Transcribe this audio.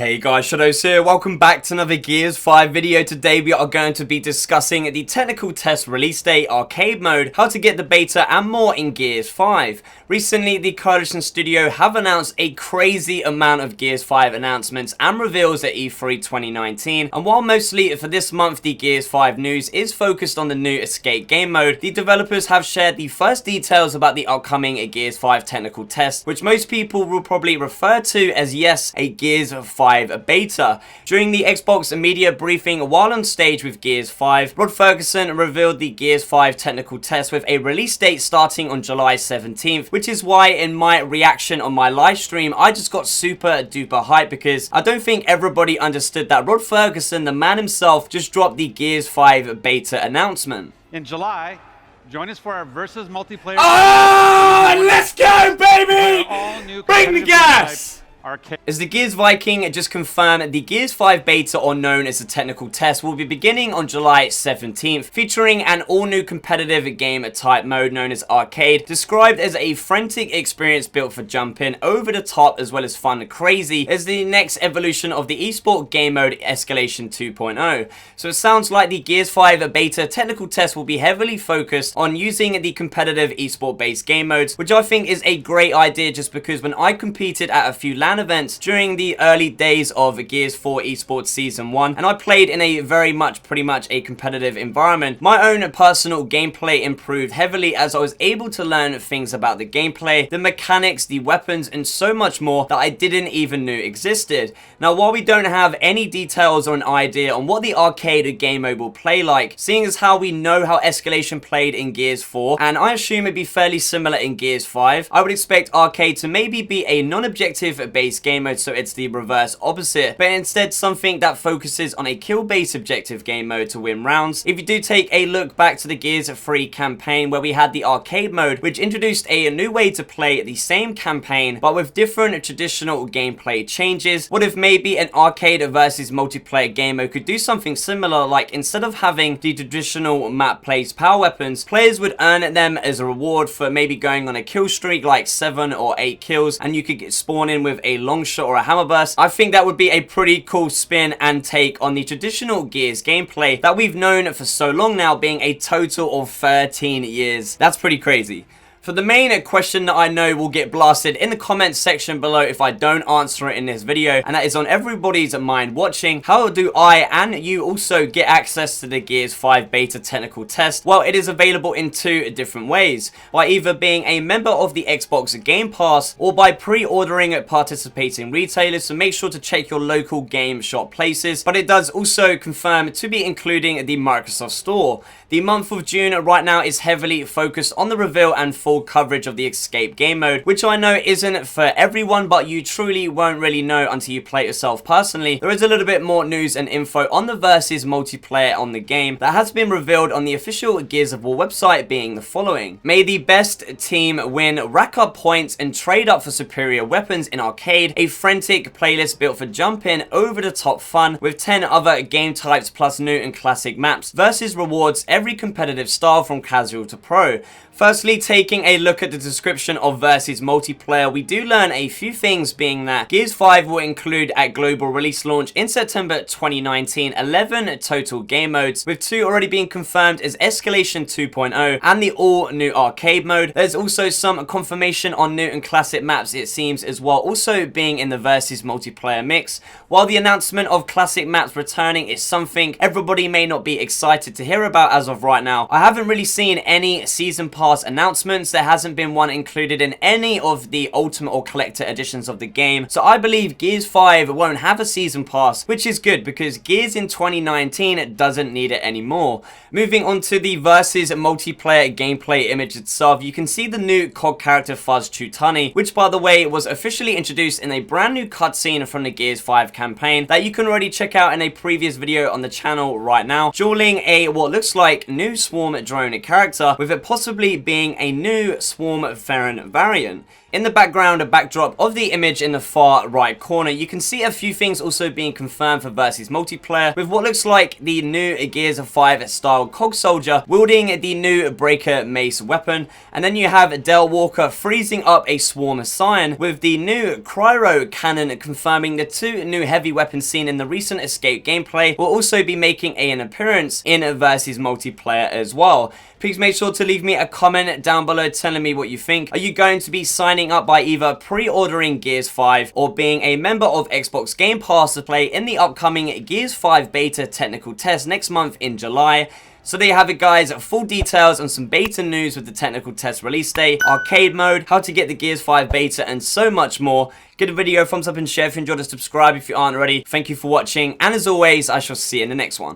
Hey guys, Shadowz here. Welcome back to another Gears 5 video. Today we are going to be discussing the technical test release date, arcade mode, how to get the beta and more in Gears 5. Recently, the Coalition Studio have announced a crazy amount of Gears 5 announcements and reveals at E3 2019. And while mostly for this month the Gears 5 news is focused on the new escape game mode, the developers have shared the first details about the upcoming Gears 5 technical test, which most people will probably refer to as, yes, a Gears 5 beta. During the Xbox media briefing while on stage with Gears 5, Rod Ferguson revealed the Gears 5 technical test with a release date starting on July 17th, which is why in my reaction on my live stream I just got super duper hyped, because I don't think everybody understood that Rod Ferguson, the man himself, just dropped the Gears 5 beta announcement. In July, join us for our Versus multiplayer. Oh, let's go, baby! Bring the gas! As the Gears Viking just confirmed, the Gears 5 beta, or known as the technical test, will be beginning on July 17th, featuring an all-new competitive game type mode known as Arcade, described as a frantic experience built for jumping, over the top as well as fun and crazy, as the next evolution of the esport game mode Escalation 2.0. So it sounds like the Gears 5 beta technical test will be heavily focused on using the competitive esport based game modes, which I think is a great idea, just because when I competed at a few LAN events during the early days of Gears 4 Esports Season 1, and I played in a pretty much a competitive environment, my own personal gameplay improved heavily as I was able to learn things about the gameplay, the mechanics, the weapons, and so much more that I didn't even know existed. Now, while we don't have any details or an idea on what the arcade game mode will play like, seeing as how we know how Escalation played in Gears 4, and I assume it'd be fairly similar in Gears 5, I would expect arcade to maybe be a non-objective based game mode, so it's the reverse opposite, but instead something that focuses on a kill based objective game mode to win rounds. If you do take a look back to the Gears 3 campaign, where we had the arcade mode, which introduced a new way to play the same campaign but with different traditional gameplay changes, what if maybe an arcade versus multiplayer game mode could do something similar, like instead of having the traditional map plays power weapons, players would earn them as a reward for maybe going on a kill streak like 7 or 8 kills, and you could spawn in with a long shot or a hammer burst. I think that would be a pretty cool spin and take on the traditional Gears gameplay that we've known for so long now, being a total of 13 years. That's pretty crazy. For the main question that I know will get blasted in the comments section below if I don't answer it in this video, and that is on everybody's mind watching: how do I and you also get access to the Gears 5 beta technical test? Well, it is available in two different ways: by either being a member of the Xbox Game Pass, or by pre-ordering at participating retailers, so make sure to check your local game shop places. But it does also confirm to be including the Microsoft Store. The month of June right now is heavily focused on the reveal and full coverage of the escape game mode, which I know isn't for everyone, but you truly won't really know until you play it yourself personally. There is a little bit more news and info on the Versus multiplayer on the game that has been revealed on the official Gears of War website, being the following: may the best team win, rack up points, and trade up for superior weapons in arcade, a frantic playlist built for jumping, over the top fun with 10 other game types plus new and classic maps. Versus rewards every competitive style from casual to pro. Firstly, taking a look at the description of Versus multiplayer, we do learn a few things, being that Gears 5 will include at global release launch in September 2019 11 total game modes, with 2 already being confirmed as Escalation 2.0 and the all new arcade mode. There's also some confirmation on new and classic maps, it seems, as well, also being in the Versus multiplayer mix. While the announcement of classic maps returning is something everybody may not be excited to hear about as of right now, I haven't really seen any season pass announcements. There hasn't been one included in any of the Ultimate or Collector editions of the game, so I believe Gears 5 won't have a season pass, which is good because Gears in 2019 doesn't need it anymore. Moving on to the Versus multiplayer gameplay image itself, you can see the new COD character Fuzz Chutani, which by the way was officially introduced in a brand new cutscene from the Gears 5 campaign that you can already check out in a previous video on the channel right now, dueling a what looks like new Swarm drone character, with it possibly being a new Swarm Farron variant. In the background, a backdrop of the image in the far right corner, you can see a few things also being confirmed for versus multiplayer, with what looks like the new Gears 5 style cog soldier wielding the new breaker mace weapon, and then you have Del Walker freezing up a swarm scion, with the new cryo cannon confirming the 2 new heavy weapons seen in the recent Escape gameplay will also be making an appearance in versus multiplayer as well. Please make sure to leave me a comment down below telling me what you think. Are you going to be signing up by either pre-ordering Gears 5 or being a member of Xbox Game Pass to play in the upcoming Gears 5 beta technical test next month in July? So there you have it, guys. Full details on some beta news with the technical test release date, arcade mode, how to get the Gears 5 beta, and so much more. Give the video a thumbs up and share if you enjoyed, and subscribe if you aren't already. Thank you for watching, and as always, I shall see you in the next one.